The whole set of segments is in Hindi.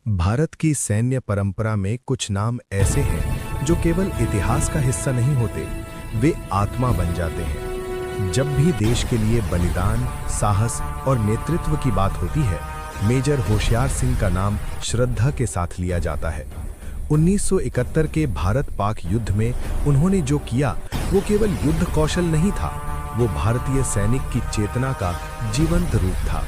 भारत की सैन्य परंपरा में कुछ नाम ऐसे हैं जो केवल इतिहास का हिस्सा नहीं होते, वे आत्मा बन जाते हैं। जब भी देश के लिए बलिदान, साहस और नेतृत्व की बात होती है, मेजर होशियार सिंह का नाम श्रद्धा के साथ लिया जाता है। 1971 के भारत-पाक युद्ध में उन्होंने जो किया, वो केवल युद्ध कौशल नहीं था, वो भारतीय सैनिक की चेतना का जीवंत रूप था।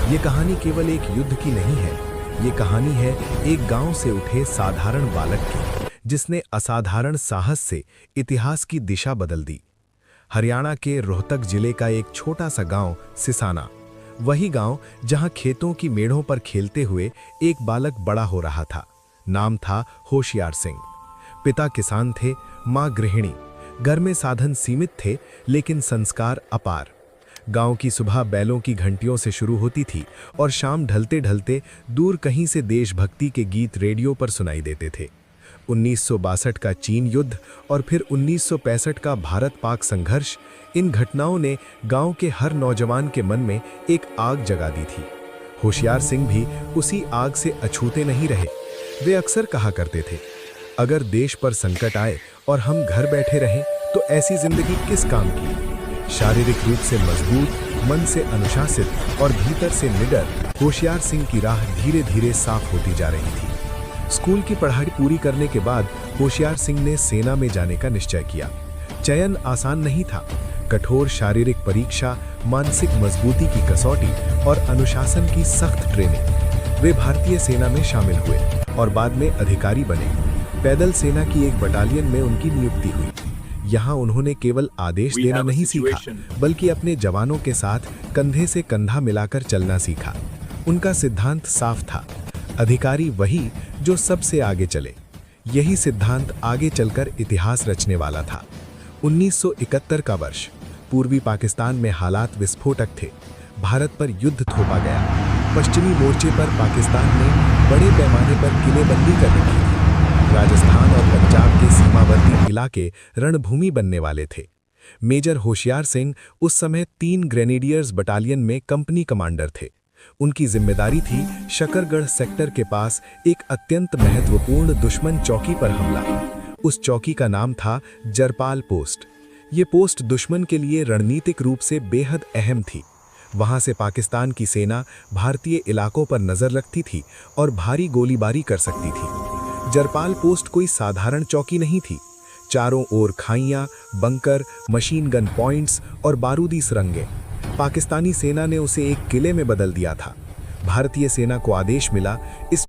ये कहानी केवल एक युद्ध की नहीं है, ये कहानी है एक गांव से उठे साधारण बालक की, जिसने असाधारण साहस से इतिहास की दिशा बदल दी। हरियाणा के रोहतक जिले का एक छोटा सा गांव सिसाना, वही गांव जहां खेतों की मेढ़ों पर खेलते हुए एक बालक बड़ा हो रहा था। नाम था होशियार सिंह। पिता किसान थे, मां गृहिणी। घर में साधन सीमित थे, लेकिन संस्कार अपार। गांव की सुबह बैलों की घंटियों से शुरू होती थी और शाम ढलते ढलते दूर कहीं से देशभक्ति के गीत रेडियो पर सुनाई देते थे। 1962 का चीन युद्ध और फिर 1965 का भारत-पाक संघर्ष, इन घटनाओं ने गांव के हर नौजवान के मन में एक आग जगा दी थी। होशियार सिंह भी उसी आग से अछूते नहीं रहे। वे अक्सर कहा करते थे, अगर देश पर संकट आए और हम घर बैठे रहें तो ऐसी जिंदगी किस काम की। शारीरिक रूप से मजबूत, मन से अनुशासित और भीतर से निडर, होशियार सिंह की राह धीरे धीरे साफ होती जा रही थी। स्कूल की पढ़ाई पूरी करने के बाद होशियार सिंह ने सेना में जाने का निश्चय किया। चयन आसान नहीं था। कठोर शारीरिक परीक्षा, मानसिक मजबूती की कसौटी और अनुशासन की सख्त ट्रेनिंग। वे भारतीय सेना में शामिल हुए और बाद में अधिकारी बने। पैदल सेना की एक बटालियन में उनकी नियुक्ति हुई। यहाँ उन्होंने केवल आदेश देना नहीं सीखा, बल्कि अपने जवानों के साथ कंधे से कंधा मिलाकर चलना सीखा। उनका सिद्धांत साफ था, अधिकारी वही जो सबसे आगे चले। यही सिद्धांत आगे चलकर इतिहास रचने वाला था। 1971 का वर्ष, पूर्वी पाकिस्तान में हालात विस्फोटक थे। भारत पर युद्ध थोपा गया। पश्चिमी मोर्चे पर पाकिस्तान ने बड़े पैमाने पर किलेबंदी कर रखी थी। राजस्थान और पंजाब के सीमावर्ती इलाके रणभूमि बनने वाले थे। मेजर होशियार सिंह उस समय 3 ग्रेनेडियर्स बटालियन में कंपनी कमांडर थे। उनकी जिम्मेदारी थी शकरगढ़ सेक्टर के पास एक अत्यंत महत्वपूर्ण दुश्मन चौकी पर हमला। उस चौकी का नाम था जरपाल पोस्ट। ये पोस्ट दुश्मन के लिए रणनीतिक रूप से बेहद अहम थी। वहां से पाकिस्तान की सेना भारतीय इलाकों पर नजर रखती थी और भारी गोलीबारी कर सकती थी। जरपाल पोस्ट कोई साधारण चौकी नहीं थी। चारों ओर खाइयां, बंकर, मशीन गन पॉइंट्स और बारूदी सुरंगें। पाकिस्तानी सेना ने उसे एक किले में बदल दिया था। भारतीय सेना को आदेश मिला, इस